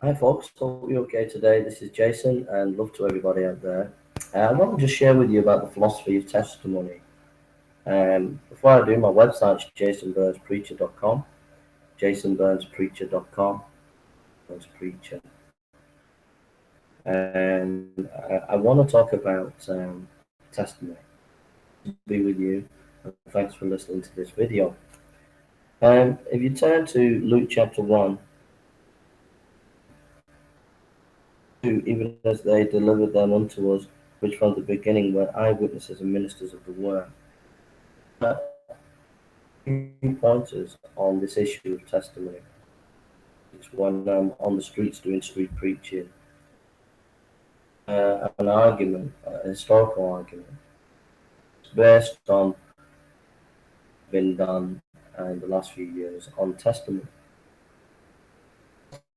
Hi folks, hope you're okay today. This is Jason and love to everybody out there. I want to just share with you about the philosophy of testimony. Before I do, my website is jasonburnspreacher.com, jasonburnspreacher.com, Burns Preacher. And I want to talk about testimony. Be with you. And thanks for listening to this video. If you turn to Luke chapter 1, even as they delivered them unto us, which from the beginning were eyewitnesses and ministers of the word. Few pointers on this issue of testimony. It's when I'm on the streets doing street preaching, an argument, a historical argument. It's based on been done in the last few years on testimony.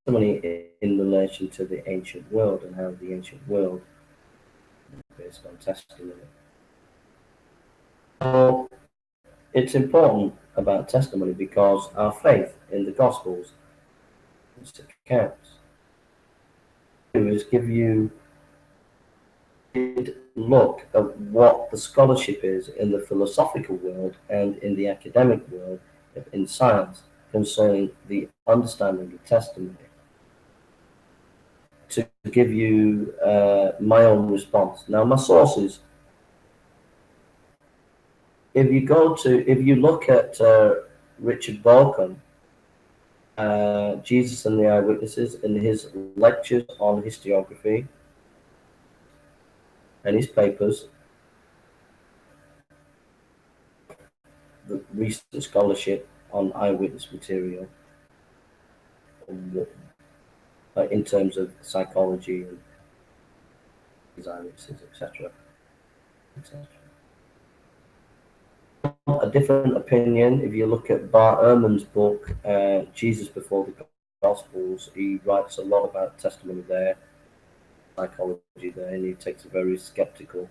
Testimony in relation to the ancient world and how the ancient world is based on testimony. So it's important about testimony because our faith in the Gospels counts. Is give you look at what the scholarship is in the philosophical world and in the academic world in science concerning the understanding of testimony. To give you my own response. Now, my sources. If you look at Richard Bauckham, Jesus and the Eyewitnesses, in his lectures on historiography and his papers, the recent scholarship on eyewitness material in terms of psychology and eyewitnesses, etc. A different opinion, if you look at Bart Ehrman's book, Jesus Before the Gospels, he writes a lot about testimony there, psychology there, and he takes a very skeptical.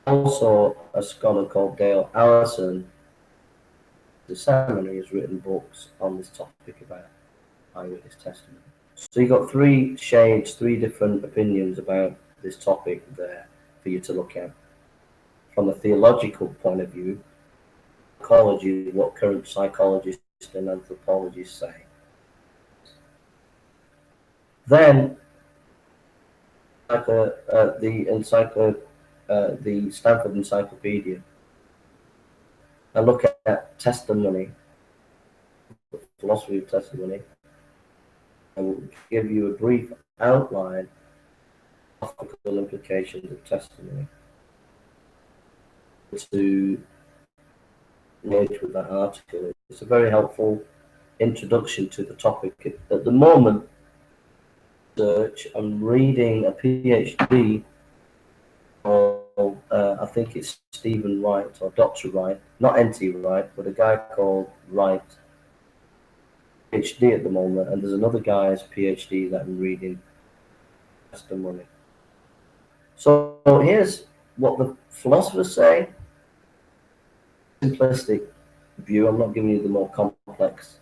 Also, a scholar called Dale Allison, the seminary, has written books on this topic about eyewitness testimony. So you've got three shades, three different opinions about this topic there for you to look at. From a theological point of view, psychology, what current psychologists and anthropologists say. Then, the Stanford Encyclopedia, I look at testimony, philosophy of testimony. I will give you a brief outline of philosophical implications of testimony to engage with that article. It's a very helpful introduction to the topic. At the moment, I'm reading a PhD called, I think it's Stephen Wright or Dr. Wright, not N.T. Wright, but a guy called Wright, PhD at the moment, and there's another guy's PhD that I'm reading testimony. So here's what the philosophers say. Simplistic view. I'm not giving you the more complex.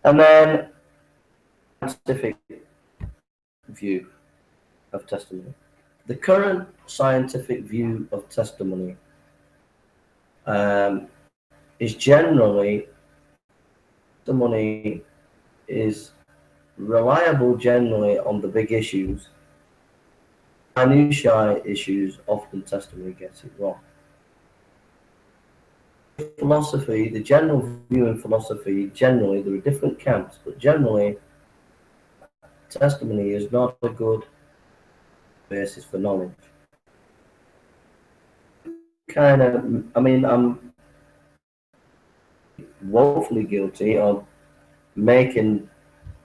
And then scientific view of testimony. The current scientific view of testimony is generally testimony is reliable generally on the big issues. Minutiae issues, often testimony gets it wrong. Philosophy, the general view in philosophy, generally there are different camps, but generally testimony is not a good basis for knowledge. I'm woefully guilty of making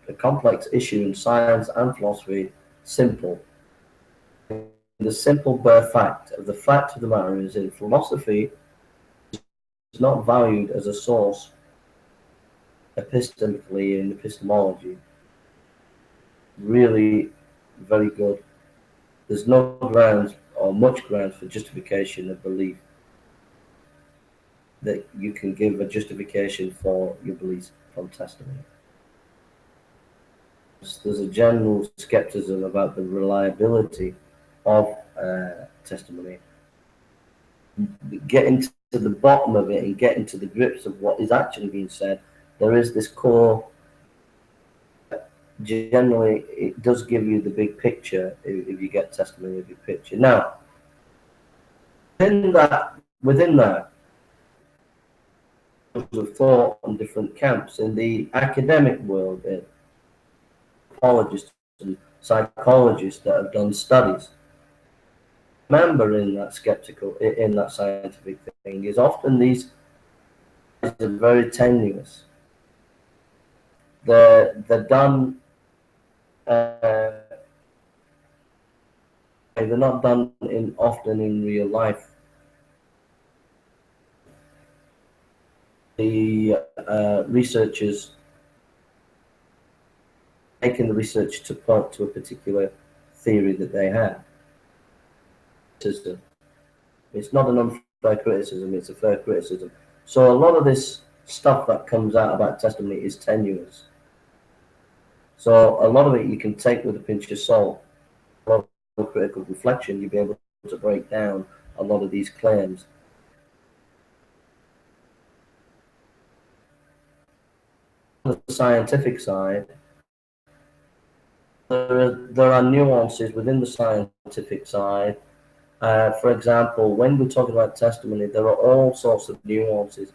a complex issue in science and philosophy simple. The simple bare fact of the matter is in philosophy is not valued as a source epistemically in epistemology. Really very good. There's no grounds or much grounds for justification of belief. that you can give a justification for your beliefs from testimony. There's a general skepticism about the reliability of testimony. Getting to the bottom of it and getting to the grips of what is actually being said, there is this core. Generally, it does give you the big picture if you get testimony of your picture. Now, within that, of thought on different camps in the academic world, apologists and psychologists that have done studies. Remember, in that scientific thing, is often these are very tenuous. They're done. They're not done often in real life. The researchers making the research to point to a particular theory that they have. It's not an unfair criticism, it's a fair criticism. So a lot of this stuff that comes out about testimony is tenuous. So a lot of it you can take with a pinch of salt. A lot of critical reflection, you'll be able to break down a lot of these claims. On the scientific side, there are nuances within the scientific side. For example, when we're talking about testimony, there are all sorts of nuances.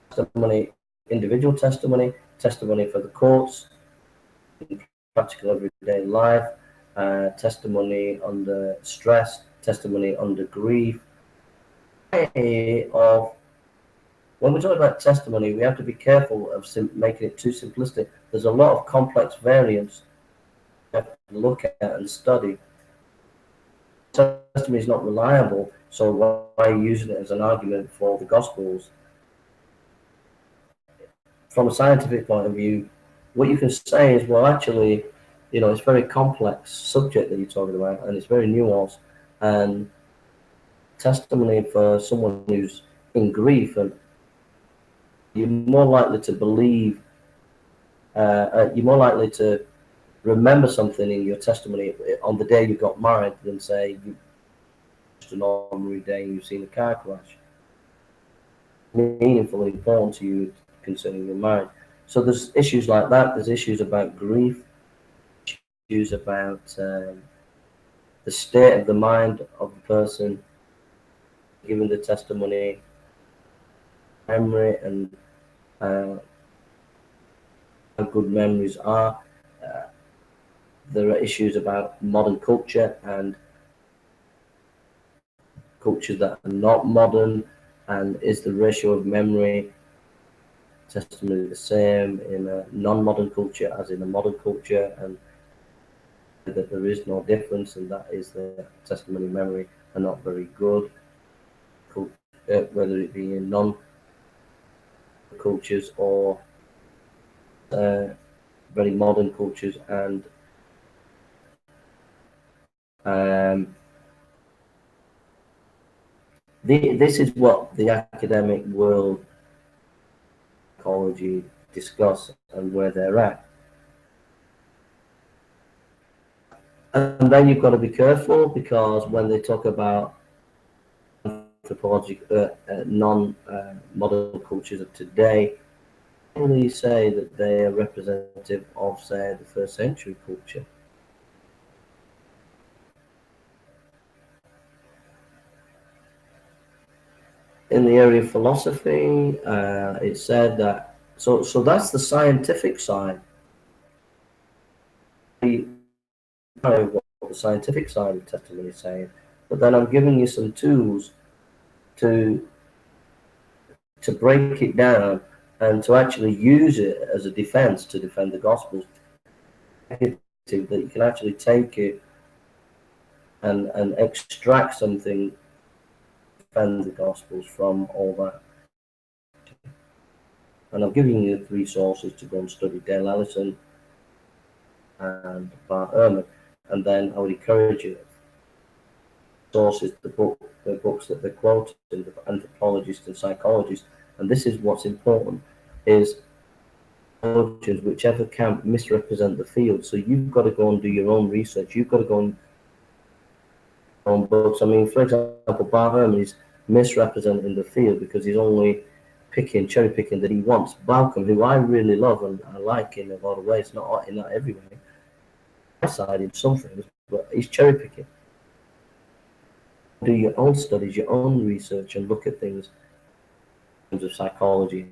Testimony, individual testimony, testimony for the courts, in practical everyday life, testimony under stress, testimony under grief. When we talk about testimony, we have to be careful of making it too simplistic. There's a lot of complex variants we have to look at and study. Testimony is not reliable, so why are you using it as an argument for the Gospels? From a scientific point of view, what you can say is, well, actually, it's a very complex subject that you're talking about, and it's very nuanced. And testimony for someone who's in grief, and you're more likely to believe, you're more likely to remember something in your testimony on the day you got married than say just an ordinary day and you've seen a car crash. Meaningful and important to you concerning your marriage. So there's issues like that. There's issues about grief, issues about the state of the mind of the person giving the testimony, memory, and how good memories are. There are issues about modern culture and cultures that are not modern, and is the ratio of memory testimony the same in a non-modern culture as in a modern culture, and that there is no difference, and that is the testimony memory are not very good, whether it be in non-cultures or very modern cultures. And this is what the academic world psychology discuss and where they're at. And then you've got to be careful, because when they talk about non-modern cultures of today, they only say that they are representative of, say, the first century culture. In the area of philosophy, it said that, so that's the scientific side. What the scientific side of testimony is saying, but then I'm giving you some tools to break it down and to actually use it as a defense to defend the Gospels. That you can actually take it and extract something, defend the Gospels from all that. And I'm giving you 3 sources to go and study: Dale Ellison and Bart Ehrman. And then I would encourage you. sources, the books that they're quoting, the anthropologists and psychologists, and this is what's important, is whichever camp misrepresent the field. So you've got to go and do your own research. You've got to go and own books. I mean, for example, Bart Ehrman is misrepresenting the field because he's only cherry picking that he wants. Balcom, who I really love and I like in a lot of ways, not every way, side in some things, but he's cherry picking. Do your own studies, your own research, and look at things in terms of psychology.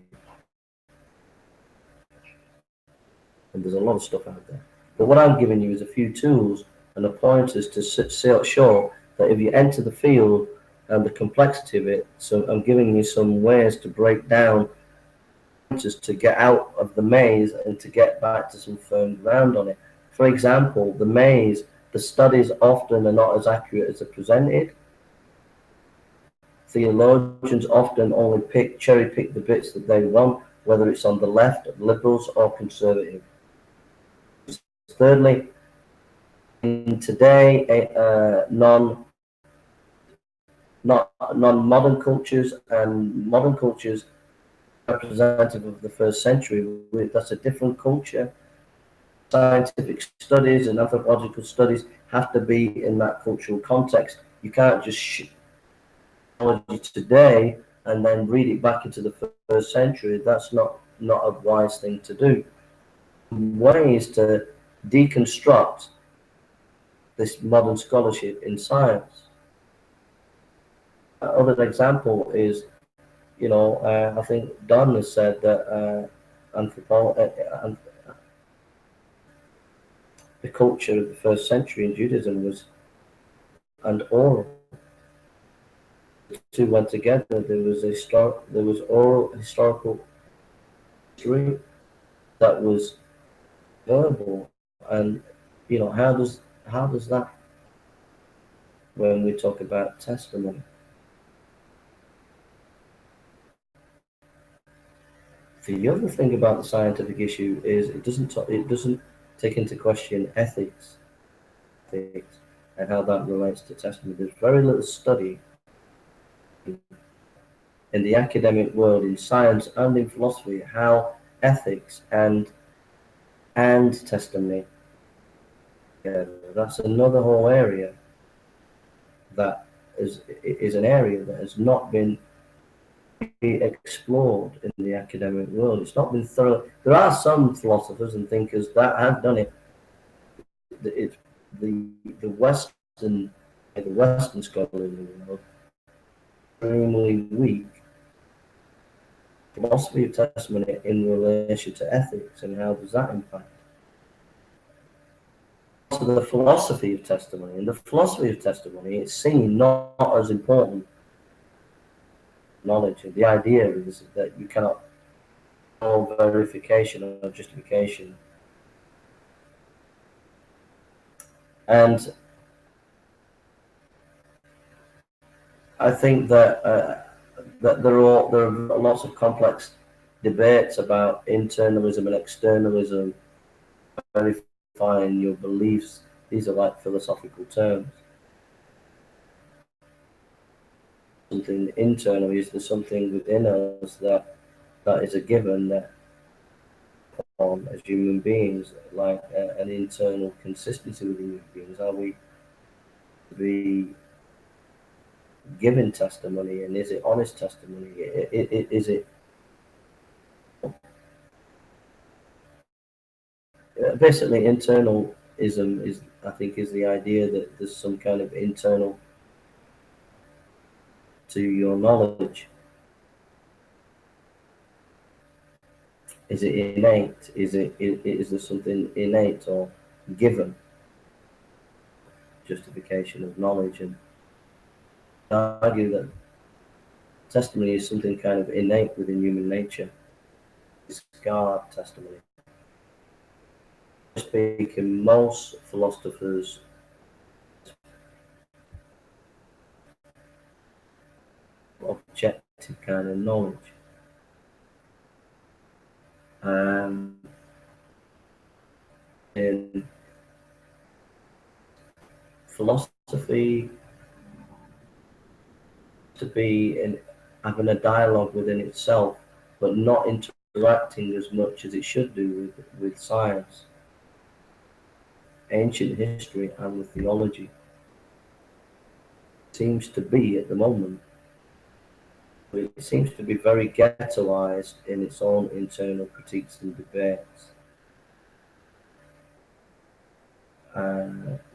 And there's a lot of stuff out there. But what I'm giving you is a few tools and the pointers to show that if you enter the field and the complexity of it, so I'm giving you some ways to break down, just to get out of the maze and to get back to some firm ground on it. For example, the maze, the studies often are not as accurate as they're presented. Theologians often only cherry pick the bits that they want, whether it's on the left, liberals, or conservative. Thirdly, in today, non-modern cultures and modern cultures representative of the first century, that's a different culture. Scientific studies and anthropological studies have to be in that cultural context. You can't just technology today and then read it back into the first century. That's not a wise thing to do. Ways to deconstruct this modern scholarship in science. Another example is, I think Don has said that the culture of the first century in Judaism was oral. The two went together. There was oral historical history that was verbal, and how does that, when we talk about testimony? The other thing about the scientific issue is it doesn't take into question ethics and how that relates to testimony. There's very little study in the academic world, in science and in philosophy, how ethics and testimony, that's another whole area that is an area that has not been explored in the academic world. It's not been thorough. There are some philosophers and thinkers that have done it. The Western scholars in the world extremely weak philosophy of testimony in relation to ethics, and how does that impact? So the philosophy of testimony, and the philosophy of testimony is seen not as important knowledge. The idea is that you cannot know verification or justification, and I think that that there are lots of complex debates about internalism and externalism, verifying your beliefs. These are like philosophical terms. Something internal is there something within us that is a given, that as human beings, like an internal consistency within human beings. Are we giving testimony, and is it honest testimony? Is it basically internalism is, I think, is the idea that there's some kind of internal to your knowledge. Is it innate? Is there something innate or given? Justification of knowledge, and I argue that testimony is something kind of innate within human nature. It's God testimony. Speaking, most philosophers objective kind of knowledge. In philosophy, to be in having a dialogue within itself, but not interacting as much as it should do with science, ancient history, and with theology. Seems to be at the moment. It seems to be very ghettoized in its own internal critiques and debates,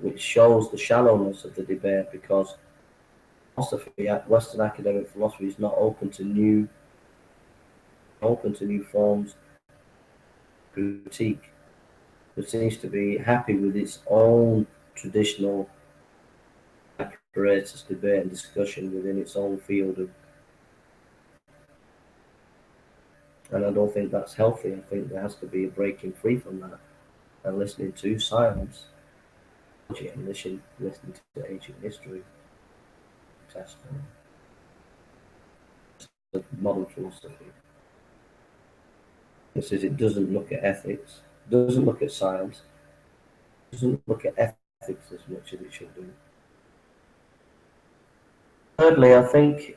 which shows the shallowness of the debate, because philosophy, Western academic philosophy, is not open to new forms of critique. It seems to be happy with its own traditional apparatus, debate and discussion within its own field of. And I don't think that's healthy. I think there has to be a breaking free from that and listening to science and listening to ancient history, Testament, modern philosophy. It says it doesn't look at ethics, doesn't look at science, doesn't look at ethics as much as it should do. Thirdly, I think,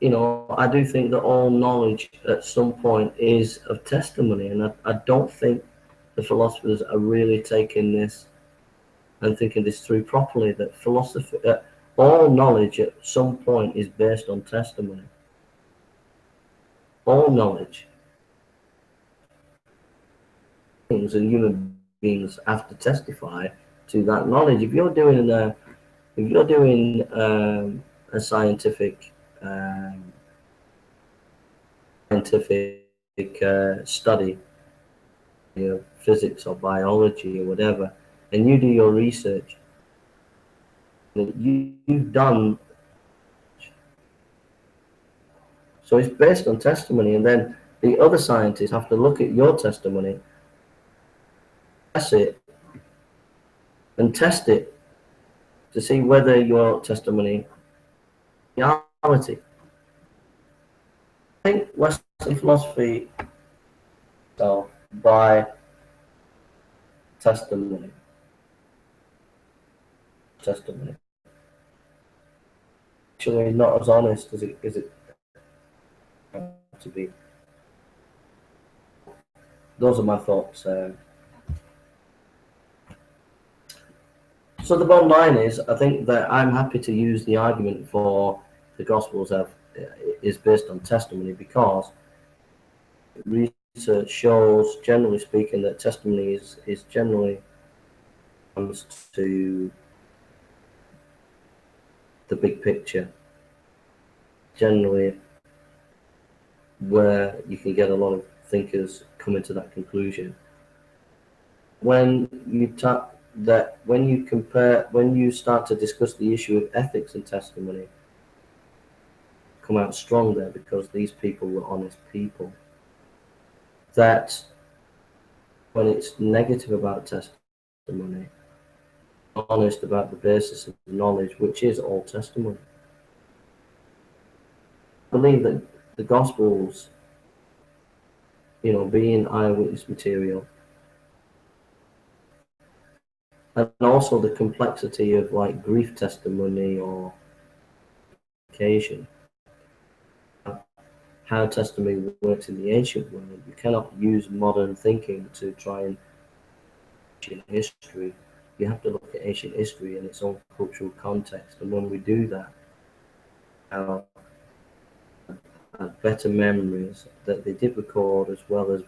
I do think that all knowledge at some point is of testimony, and I don't think the philosophers are really taking this and thinking this through properly, that philosophy, all knowledge at some point is based on testimony. All knowledge. Things and human beings have to testify to that knowledge. If you're doing a scientific study, physics or biology or whatever, and you do your research, you've done. So it's based on testimony, and then the other scientists have to look at your testimony, test it, and test it to see whether your testimony is reality. I think Western philosophy itself by testimony. Actually, not as honest as it to be. Those are my thoughts. So the bottom line is, I think that I'm happy to use the argument for the Gospels is based on testimony, because research shows, generally speaking, that testimony is generally comes to the big picture, generally where you can get a lot of thinkers coming to that conclusion. When you start to discuss the issue of ethics and testimony, come out strong there, because these people were honest people. That when it's negative about testimony, honest about the basis of knowledge, which is all testimony. I believe that the Gospels, being eyewitness material, and also the complexity of like grief testimony or occasion, how testimony works in the ancient world. You cannot use modern thinking to try and ancient history. You have to look at ancient history in its own cultural context, and when we do that, our better memories that they did record, as well as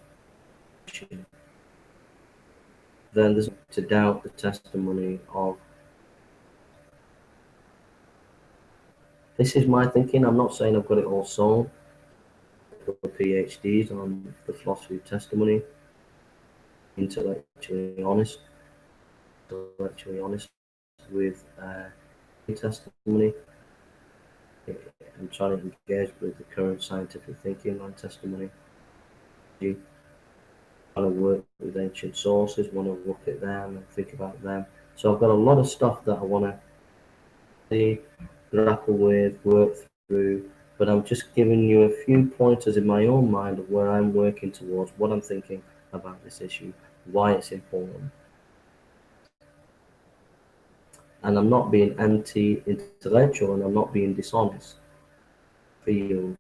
then there's to doubt the testimony of. This is my thinking. I'm not saying I've got it all solved. PhDs on the philosophy of testimony, intellectually honest with testimony, and trying to engage with the current scientific thinking on testimony. I want to work with ancient sources, want to look at them and think about them. So I've got a lot of stuff that I want to see, grapple with, work through, but I'm just giving you a few pointers in my own mind of where I'm working towards, what I'm thinking about this issue, why it's important. And I'm not being anti-intellectual, and I'm not being dishonest. Feel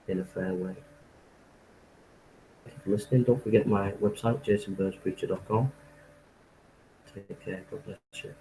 in a fair way. Thank you for listening. Don't forget my website, jasonburnspreacher.com. Take care. God bless you.